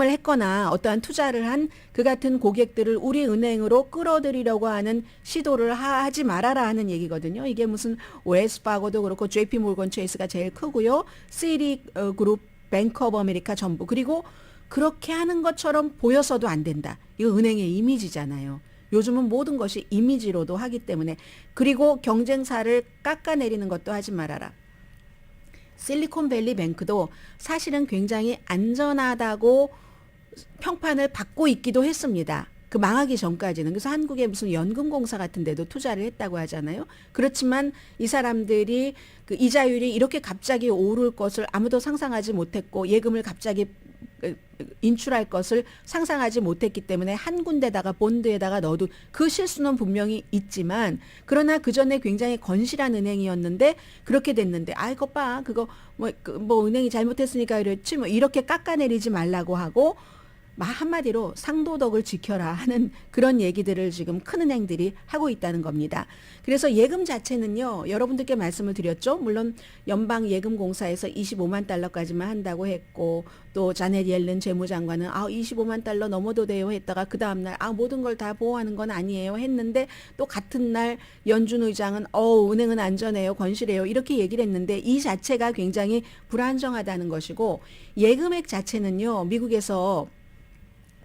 했거나 어떠한 투자를 한 그 같은 고객들을 우리 은행으로 끌어들이려고 하는 시도를 하지 말아라 하는 얘기거든요. 이게 무슨 웨스파고도 그렇고 JP 모건 체이스가 제일 크고요. 시리 그룹, 뱅크 오브 아메리카 전부 그리고 그렇게 하는 것처럼 보여서도 안 된다. 이거 은행의 이미지잖아요. 요즘은 모든 것이 이미지로도 하기 때문에 그리고 경쟁사를 깎아내리는 것도 하지 말아라. 실리콘밸리 뱅크도 사실은 굉장히 안전하다고 평판을 받고 있기도 했습니다. 그 망하기 전까지는. 그래서 한국의 무슨 연금공사 같은 데도 투자를 했다고 하잖아요. 그렇지만 이 사람들이 그 이자율이 이렇게 갑자기 오를 것을 아무도 상상하지 못했고 예금을 갑자기 인출할 것을 상상하지 못했기 때문에 한 군데다가 본드에다가 넣어도 그 실수는 분명히 있지만 그러나 그 전에 굉장히 건실한 은행이었는데 그렇게 됐는데 이거 봐 그거 뭐 은행이 잘못했으니까 그렇지 뭐 이렇게 깎아내리지 말라고 하고 한마디로 상도덕을 지켜라 하는 그런 얘기들을 지금 큰 은행들이 하고 있다는 겁니다. 그래서 예금 자체는요. 여러분들께 말씀을 드렸죠. 물론 연방예금공사에서 25만 달러까지만 한다고 했고 또 자넷 옐런 재무장관은 25만 달러 넘어도 돼요 했다가 그 다음날 모든 걸 다 보호하는 건 아니에요 했는데 또 같은 날 연준 의장은 은행은 안전해요 건실해요 이렇게 얘기를 했는데 이 자체가 굉장히 불안정하다는 것이고 예금액 자체는요. 미국에서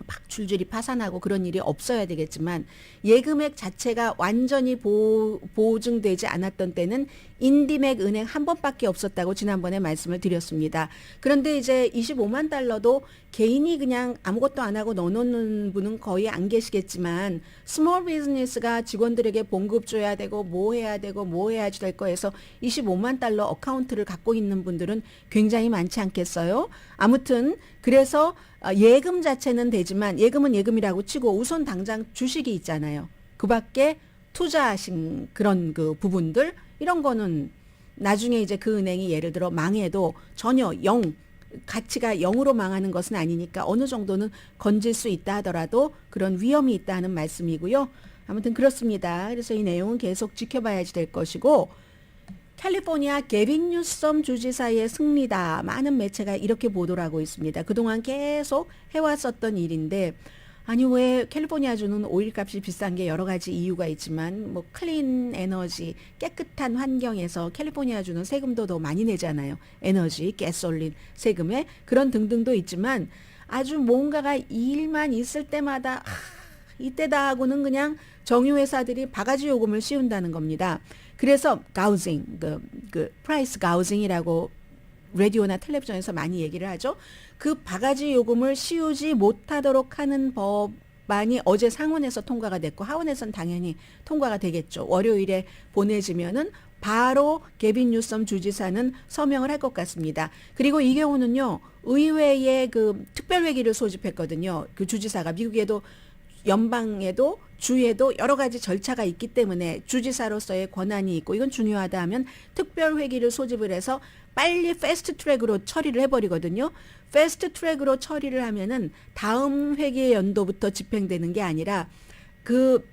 막 줄줄이 파산하고 그런 일이 없어야 되겠지만 예금액 자체가 완전히 보증되지 않았던 때는 인디맥 은행 한 번밖에 없었다고 지난번에 말씀을 드렸습니다. 그런데 이제 25만 달러도 개인이 그냥 아무것도 안 하고 넣어놓는 분은 거의 안 계시겠지만 스몰 비즈니스가 직원들에게 봉급 줘야 되고 뭐 해야 되고 뭐 해야지 될 거해서 25만 달러 어카운트를 갖고 있는 분들은 굉장히 많지 않겠어요? 아무튼 그래서 예금 자체는 되지만 예금은 예금이라고 치고 우선 당장 주식이 있잖아요. 그 밖에 투자하신 그런 그 부분들 이런 거는 나중에 이제 그 은행이 예를 들어 망해도 전혀 가치가 0으로 망하는 것은 아니니까 어느 정도는 건질 수 있다 하더라도 그런 위험이 있다는 말씀이고요. 아무튼 그렇습니다. 그래서 이 내용은 계속 지켜봐야지 될 것이고 캘리포니아 게빈 뉴섬 주지사의 승리다. 많은 매체가 이렇게 보도를 하고 있습니다. 그동안 계속 해왔었던 일인데 아니 왜 캘리포니아주는 오일값이 비싼 게 여러 가지 이유가 있지만 뭐 클린 에너지, 깨끗한 환경에서 캘리포니아주는 세금도 더 많이 내잖아요. 에너지, 가솔린 세금에 그런 등등도 있지만 아주 뭔가가 일만 있을 때마다 이때다 하고는 그냥 정유회사들이 바가지 요금을 씌운다는 겁니다. 그래서 가우징, 그 프라이스 가우징이라고 라디오나 텔레비전에서 많이 얘기를 하죠. 그 바가지 요금을 씌우지 못하도록 하는 법안이 어제 상원에서 통과가 됐고 하원에서는 당연히 통과가 되겠죠. 월요일에 보내지면은 바로 게빈 뉴섬 주지사는 서명을 할 것 같습니다. 그리고 이 경우는요. 의회에 그 특별회기를 소집했거든요. 그 주지사가 미국에도 연방에도 주에도 여러 가지 절차가 있기 때문에 주지사로서의 권한이 있고 이건 중요하다 하면 특별회기를 소집을 해서 빨리 패스트 트랙으로 처리를 해버리거든요. 패스트 트랙으로 처리를 하면은 다음 회계 연도부터 집행되는 게 아니라 그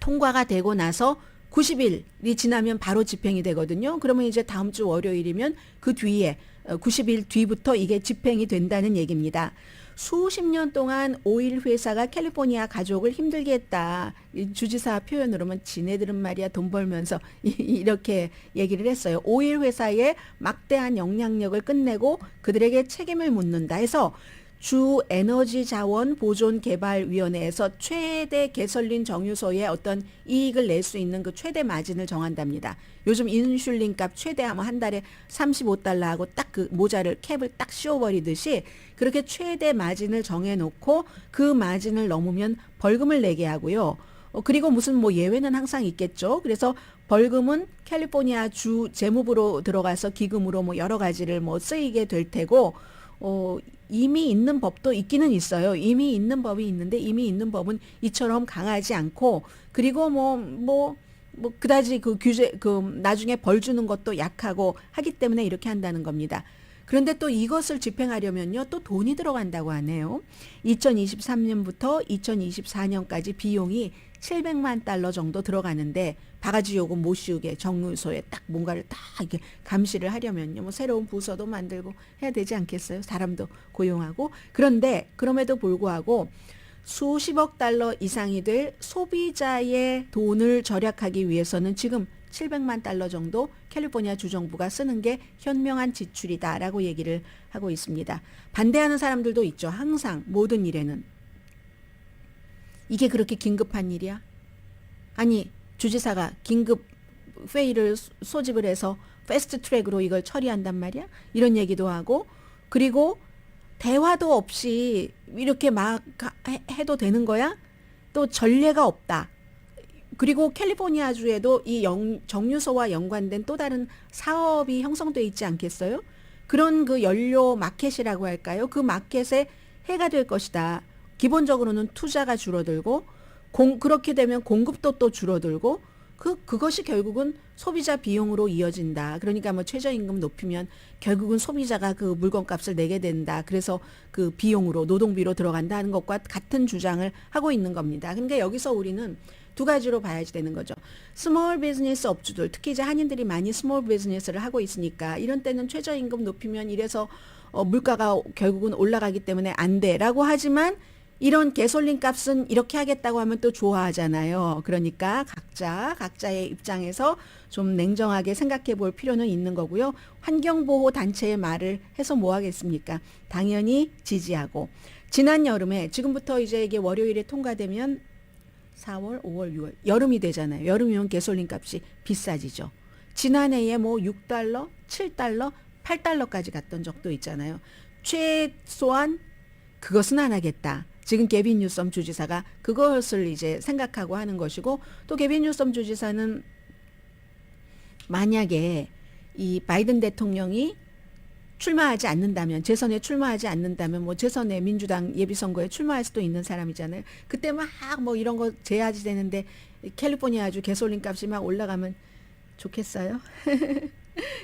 통과가 되고 나서 90일이 지나면 바로 집행이 되거든요. 그러면 이제 다음 주 월요일이면 그 뒤에 90일 뒤부터 이게 집행이 된다는 얘기입니다. 수십 년 동안 오일 회사가 캘리포니아 가족을 힘들게 했다. 주지사 표현으로는 지네들은 말이야 돈 벌면서 이렇게 얘기를 했어요. 오일 회사의 막대한 영향력을 끝내고 그들에게 책임을 묻는다 해서 주 에너지 자원 보존 개발 위원회에서 최대 가솔린 정유소에 어떤 이익을 낼 수 있는 그 최대 마진을 정한답니다. 요즘 인슐린 값 최대하면 한 달에 35달러 하고 딱 그 모자를 캡을 딱 씌워버리듯이 그렇게 최대 마진을 정해놓고 그 마진을 넘으면 벌금을 내게 하고요. 그리고 무슨 뭐 예외는 항상 있겠죠. 그래서 벌금은 캘리포니아 주 재무부로 들어가서 기금으로 뭐 여러 가지를 뭐 쓰이게 될 테고 이미 있는 법도 있기는 있어요. 이미 있는 법이 있는데 이미 있는 법은 이처럼 강하지 않고 그리고 뭐 그다지 그 규제 나중에 벌 주는 것도 약하고 하기 때문에 이렇게 한다는 겁니다. 그런데 또 이것을 집행하려면요. 또 돈이 들어간다고 하네요. 2023년부터 2024년까지 비용이 700만 달러 정도 들어가는데 바가지 요금 못 씌우게 정유소에 딱 뭔가를 딱 이렇게 감시를 하려면요. 뭐 새로운 부서도 만들고 해야 되지 않겠어요? 사람도 고용하고. 그런데 그럼에도 불구하고 수십억 달러 이상이 될 소비자의 돈을 절약하기 위해서는 지금 700만 달러 정도 캘리포니아 주정부가 쓰는 게 현명한 지출이다라고 얘기를 하고 있습니다. 반대하는 사람들도 있죠. 항상 모든 일에는. 이게 그렇게 긴급한 일이야? 아니 주지사가 긴급 회의를 소집을 해서 패스트 트랙으로 이걸 처리한단 말이야? 이런 얘기도 하고 그리고 대화도 없이 이렇게 막 해도 되는 거야? 또 전례가 없다. 그리고 캘리포니아주에도 이 정유소와 연관된 또 다른 사업이 형성돼 있지 않겠어요? 그런 그 연료 마켓이라고 할까요? 그 마켓에 해가 될 것이다. 기본적으로는 투자가 줄어들고 그렇게 되면 공급도 또 줄어들고 그것이 결국은 소비자 비용으로 이어진다. 그러니까 뭐 최저임금 높이면 결국은 소비자가 그 물건값을 내게 된다. 그래서 그 비용으로 노동비로 들어간다 하는 것과 같은 주장을 하고 있는 겁니다. 그러니까 여기서 우리는 두 가지로 봐야지 되는 거죠. 스몰 비즈니스 업주들, 특히 이제 한인들이 많이 스몰 비즈니스를 하고 있으니까 이런 때는 최저임금 높이면 이래서 물가가 결국은 올라가기 때문에 안 돼라고 하지만 이런 가솔린 값은 이렇게 하겠다고 하면 또 좋아하잖아요. 그러니까 각자의 입장에서 좀 냉정하게 생각해 볼 필요는 있는 거고요. 환경보호 단체의 말을 해서 뭐 하겠습니까? 당연히 지지하고. 지난 여름에 지금부터 이제 이게 월요일에 통과되면 4월, 5월, 6월 여름이 되잖아요. 여름이면 가솔린 값이 비싸지죠. 지난해에 뭐 6달러, 7달러, 8달러까지 갔던 적도 있잖아요. 최소한 그것은 안 하겠다. 지금 게빈 뉴섬 주지사가 그것을 이제 생각하고 하는 것이고, 또 게빈 뉴섬 주지사는 만약에 이 바이든 대통령이 출마하지 않는다면, 재선에 출마하지 않는다면, 뭐 재선에 민주당 예비선거에 출마할 수도 있는 사람이잖아요. 그때 막 뭐 이런 거 제야지 되는데 캘리포니아주 가솔린 값이 막 올라가면 좋겠어요.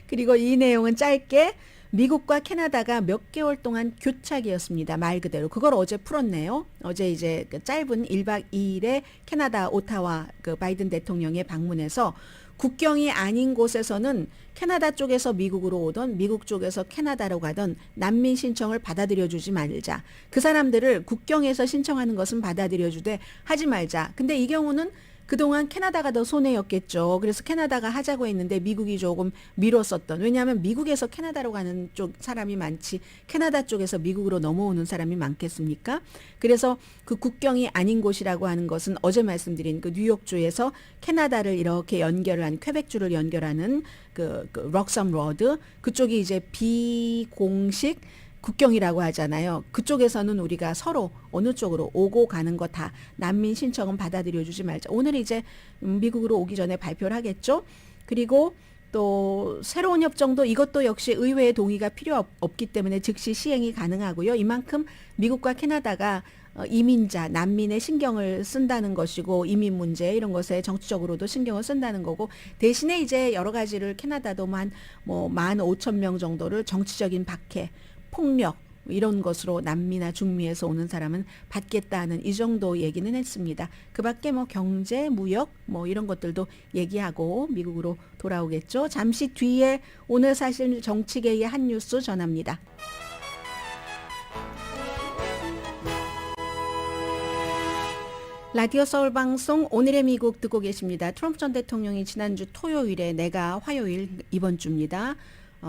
그리고 이 내용은 짧게 미국과 캐나다가 몇 개월 동안 교착이었습니다. 말 그대로. 그걸 어제 풀었네요. 어제 이제 그 짧은 1박 2일에 캐나다 오타와 그 바이든 대통령의 방문해서 국경이 아닌 곳에서는 캐나다 쪽에서 미국으로 오던 미국 쪽에서 캐나다로 가던 난민 신청을 받아들여 주지 말자. 그 사람들을 국경에서 신청하는 것은 받아들여 주되 하지 말자. 근데 이 경우는 그동안 캐나다가 더 손해였겠죠. 그래서 캐나다가 하자고 했는데 미국이 조금 미뤘었던. 왜냐하면 미국에서 캐나다로 가는 쪽 사람이 많지 캐나다 쪽에서 미국으로 넘어오는 사람이 많겠습니까? 그래서 그 국경이 아닌 곳이라고 하는 것은 어제 말씀드린 그 뉴욕주에서 캐나다를 이렇게 연결한 퀘벡주를 연결하는 그 럭섬 로드, 그쪽이 이제 비공식 국경이라고 하잖아요. 그쪽에서는 우리가 서로 어느 쪽으로 오고 가는 거 다 난민 신청은 받아들여 주지 말자. 오늘 이제 미국으로 오기 전에 발표를 하겠죠. 그리고 또 새로운 협정도 이것도 역시 의회의 동의가 필요 없기 때문에 즉시 시행이 가능하고요. 이만큼 미국과 캐나다가 이민자, 난민의 신경을 쓴다는 것이고, 이민 문제 이런 것에 정치적으로도 신경을 쓴다는 거고, 대신에 이제 여러 가지를 캐나다도 뭐 15,000명 정도를 정치적인 박해, 폭력 이런 것으로 남미나 중미에서 오는 사람은 받겠다는 이 정도 얘기는 했습니다. 그 밖에 뭐 경제, 무역 뭐 이런 것들도 얘기하고 미국으로 돌아오겠죠. 잠시 뒤에 오늘 사실 정치계의 한 뉴스 전합니다. 라디오 서울 방송 오늘의 미국 듣고 계십니다. 트럼프 전 대통령이 지난주 토요일에 내가 화요일 이번 주입니다.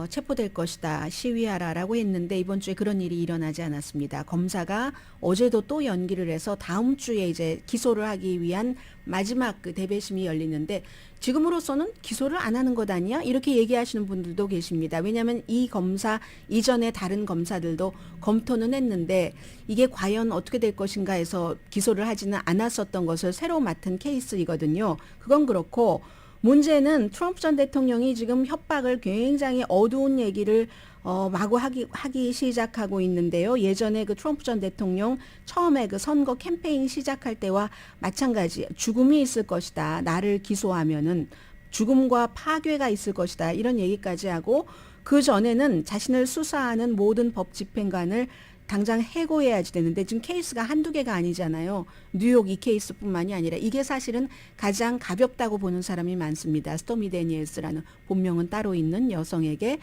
체포될 것이다, 시위하라라고 했는데 이번 주에 그런 일이 일어나지 않았습니다. 검사가 어제도 또 연기를 해서 다음 주에 이제 기소를 하기 위한 마지막 그 대배심이 열리는데, 지금으로서는 기소를 안 하는 것 아니야? 이렇게 얘기하시는 분들도 계십니다. 왜냐하면 이 검사 이전에 다른 검사들도 검토는 했는데 이게 과연 어떻게 될 것인가 해서 기소를 하지는 않았었던 것을 새로 맡은 케이스이거든요. 그건 그렇고, 문제는 트럼프 전 대통령이 지금 협박을 굉장히 어두운 얘기를 마구 하기 시작하고 있는데요. 예전에 그 트럼프 전 대통령 처음에 그 선거 캠페인 시작할 때와 마찬가지, 죽음이 있을 것이다. 나를 기소하면은 죽음과 파괴가 있을 것이다. 이런 얘기까지 하고, 그 전에는 자신을 수사하는 모든 법 집행관을 당장 해고해야지 되는데 지금 케이스가 한두 개가 아니잖아요. 뉴욕 이 케이스뿐만이 아니라 이게 사실은 가장 가볍다고 보는 사람이 많습니다. 스토미 데니엘스라는 본명은 따로 있는 여성에게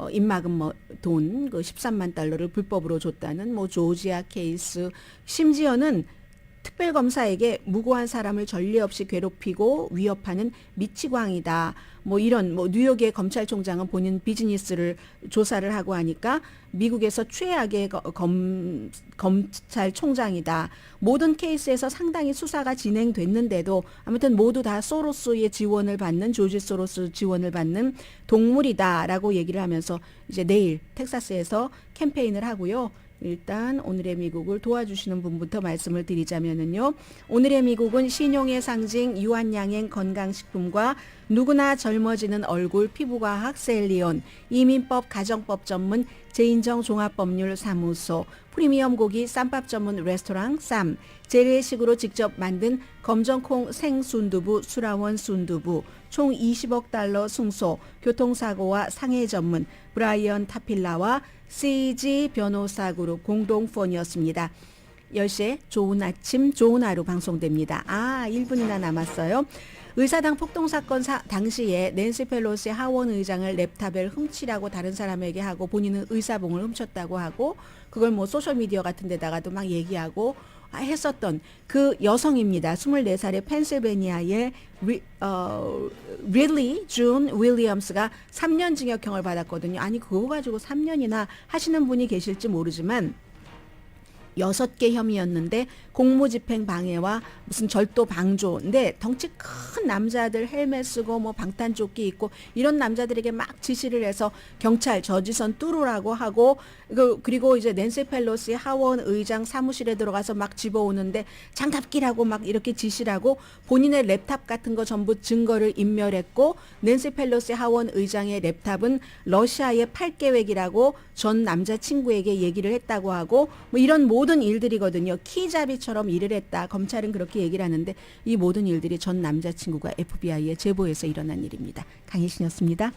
입막음 돈 그 13만 달러를 불법으로 줬다는 뭐 조지아 케이스, 심지어는 특별검사에게 무고한 사람을 전례 없이 괴롭히고 위협하는 미치광이다. 뭐 이런 뉴욕의 검찰총장은 본인 비즈니스를 조사를 하고 하니까 미국에서 최악의 검찰총장이다. 모든 케이스에서 상당히 수사가 진행됐는데도 아무튼 모두 다 소로스의 지원을 받는, 조지 소로스 지원을 받는 동물이다라고 얘기를 하면서 이제 내일 텍사스에서 캠페인을 하고요. 일단 오늘의 미국을 도와주시는 분부터 말씀을 드리자면은요. 오늘의 미국은 신용의 상징 유한양행 건강식품과 누구나 젊어지는 얼굴 피부과학 셀리온, 이민법 가정법 전문 제인정 종합법률사무소, 프리미엄 고기 쌈밥 전문 레스토랑 쌈, 재래식으로 직접 만든 검정콩 생순두부 수라원 순두부, 총 20억 달러 승소, 교통사고와 상해 전문 브라이언 타필라와 CG 변호사 그룹 공동폰이었습니다. 10시에 좋은 아침 좋은 하루 방송됩니다. 1분이나 남았어요. 의사당 폭동사건 당시에 낸시 펠로시 하원 의장을 랩탑을 훔치라고 다른 사람에게 하고 본인은 의사봉을 훔쳤다고 하고 그걸 뭐 소셜미디어 같은 데다가도 막 얘기하고 했었던 그 여성입니다. 24살의 펜실베니아의 리들리 준 윌리엄스가 3년 징역형을 받았거든요. 아니 그거 가지고 3년이나 하시는 분이 계실지 모르지만 6개 혐의였는데 공무집행 방해와 무슨 절도 방조인데 덩치 큰 남자들 헬멧 쓰고 뭐 방탄조끼 입고 이런 남자들에게 막 지시를 해서 경찰 저지선 뚫으라고 하고 그리고 이제 낸시 펠로시 하원 의장 사무실에 들어가서 막 집어오는데 장갑 끼라고 막 이렇게 지시를 하고 본인의 랩탑 같은 거 전부 증거를 인멸했고 낸시 펠로시 하원 의장의 랩탑은 러시아에 팔 계획이라고 전 남자친구에게 얘기를 했다고 하고 뭐 이런 모든 일들이거든요. 키잡이처럼 일을 했다. 검찰은 그렇게 얘기를 하는데 이 모든 일들이 전 남자친구가 FBI에 제보해서 일어난 일입니다. 강혜신이었습니다.